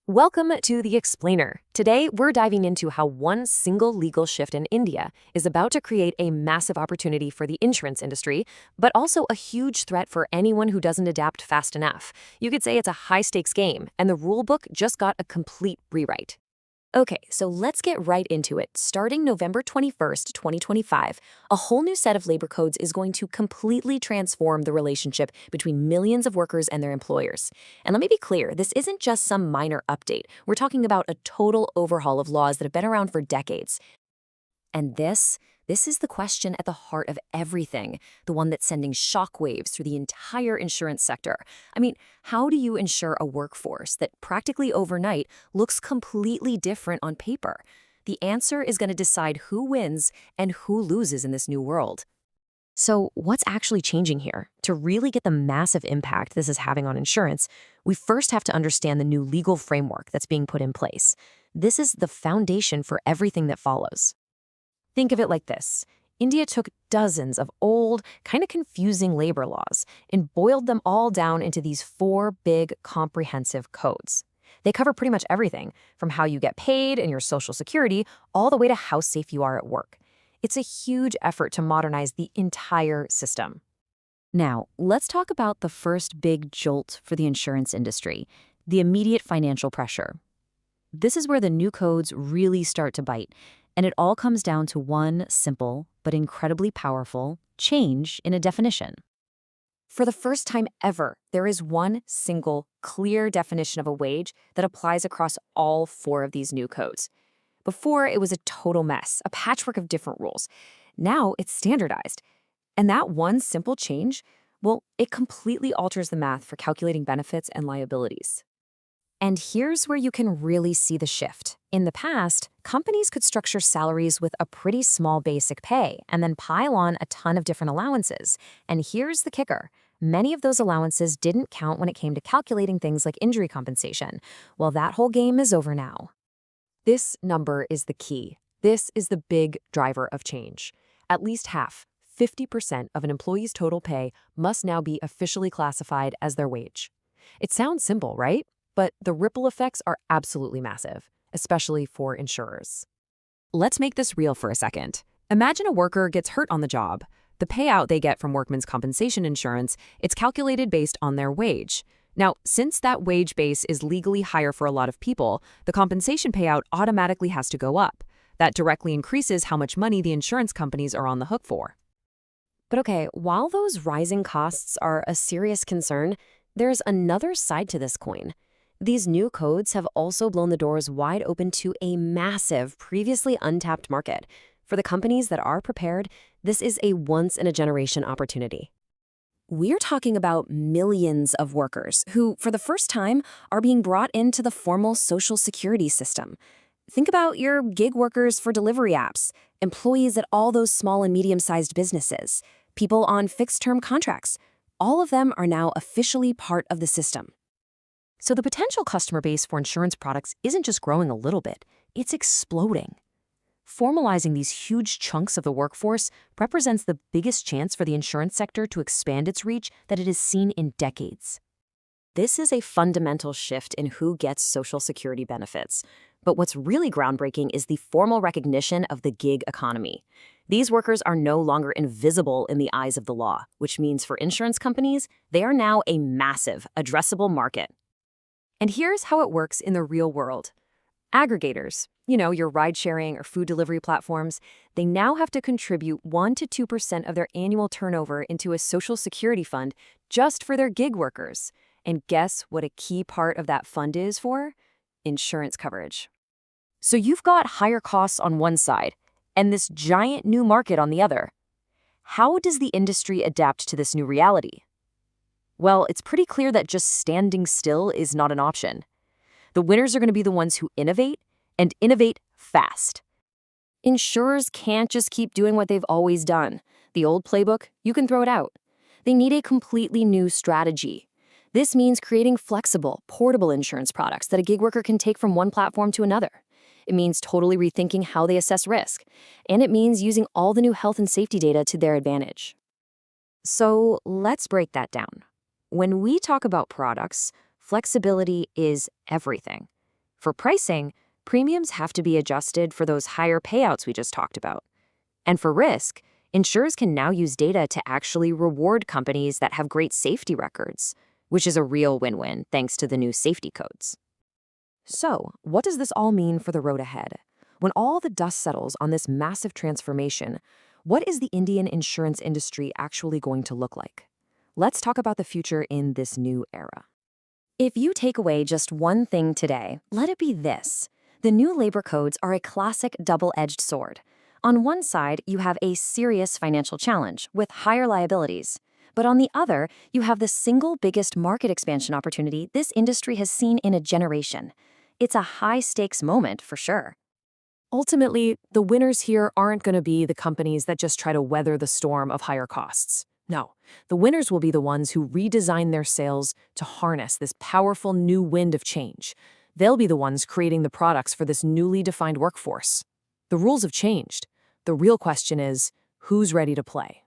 Welcome to The Explainer. Today, we're diving into how one single legal shift in India is about to create a massive opportunity for the insurance industry, but also a huge threat for anyone who doesn't adapt fast enough. You could say it's a high-stakes game, and the rulebook just got a complete rewrite. Okay, so let's get right into it. Starting November 21st, 2025, a whole new set of labor codes is going to completely transform the relationship between millions of workers and their employers. And let me be clear, this isn't just some minor update. We're talking about a total overhaul of laws that have been around for decades. And this is the question at the heart of everything, the one that's sending shockwaves through the entire insurance sector. I mean, how do you insure a workforce that practically overnight looks completely different on paper? The answer is going to decide who wins and who loses in this new world. So what's actually changing here? To really get the massive impact this is having on insurance, we first have to understand the new legal framework that's being put in place. This is the foundation for everything that follows. Think of it like this. India took dozens of old, kind of confusing labor laws and boiled them all down into these four big, comprehensive codes. They cover pretty much everything, from how you get paid and your social security, all the way to how safe you are at work. It's a huge effort to modernize the entire system. Now, let's talk about the first big jolt for the insurance industry, the immediate financial pressure. This is where the new codes really start to bite. And it all comes down to one simple, but incredibly powerful, change in a definition. For the first time ever, there is one single, clear definition of a wage that applies across all four of these new codes. Before, it was a total mess, a patchwork of different rules. Now, it's standardized. And that one simple change, well, it completely alters the math for calculating benefits and liabilities. And here's where you can really see the shift. In the past, companies could structure salaries with a pretty small basic pay and then pile on a ton of different allowances. And here's the kicker. Many of those allowances didn't count when it came to calculating things like injury compensation. Well, that whole game is over now. This number is the key. This is the big driver of change. At least half, 50% of an employee's total pay must now be officially classified as their wage. It sounds simple, right? But the ripple effects are absolutely massive, especially for insurers. Let's make this real for a second. Imagine a worker gets hurt on the job. The payout they get from workmen's compensation insurance, it's calculated based on their wage. Now, since that wage base is legally higher for a lot of people, the compensation payout automatically has to go up. That directly increases how much money the insurance companies are on the hook for. But okay, while those rising costs are a serious concern, there's another side to this coin. These new codes have also blown the doors wide open to a massive, previously untapped market. For the companies that are prepared, this is a once-in-a-generation opportunity. We're talking about millions of workers who, for the first time, are being brought into the formal social security system. Think about your gig workers for delivery apps, employees at all those small and medium-sized businesses, people on fixed-term contracts. All of them are now officially part of the system. So the potential customer base for insurance products isn't just growing a little bit, it's exploding. Formalizing these huge chunks of the workforce represents the biggest chance for the insurance sector to expand its reach that it has seen in decades. This is a fundamental shift in who gets Social Security benefits. But what's really groundbreaking is the formal recognition of the gig economy. These workers are no longer invisible in the eyes of the law, which means for insurance companies, they are now a massive, addressable market. And here's how it works in the real world. Aggregators, your ride-sharing or food delivery platforms, they now have to contribute 1% to 2% of their annual turnover into a Social Security fund just for their gig workers. And guess what a key part of that fund is for? Insurance coverage. So you've got higher costs on one side and this giant new market on the other. How does the industry adapt to this new reality? Well, it's pretty clear that just standing still is not an option. The winners are going to be the ones who innovate, and innovate fast. Insurers can't just keep doing what they've always done. The old playbook, you can throw it out. They need a completely new strategy. This means creating flexible, portable insurance products that a gig worker can take from one platform to another. It means totally rethinking how they assess risk. And it means using all the new health and safety data to their advantage. So let's break that down. When we talk about products, flexibility is everything. For pricing, premiums have to be adjusted for those higher payouts we just talked about. And for risk, insurers can now use data to actually reward companies that have great safety records, which is a real win-win thanks to the new safety codes. So, what does this all mean for the road ahead? When all the dust settles on this massive transformation, what is the Indian insurance industry actually going to look like? Let's talk about the future in this new era. If you take away just one thing today, let it be this. The new labor codes are a classic double-edged sword. On one side, you have a serious financial challenge with higher liabilities. But on the other, you have the single biggest market expansion opportunity this industry has seen in a generation. It's a high-stakes moment for sure. Ultimately, the winners here aren't going to be the companies that just try to weather the storm of higher costs. No, the winners will be the ones who redesign their sails to harness this powerful new wind of change. They'll be the ones creating the products for this newly defined workforce. The rules have changed. The real question is, who's ready to play?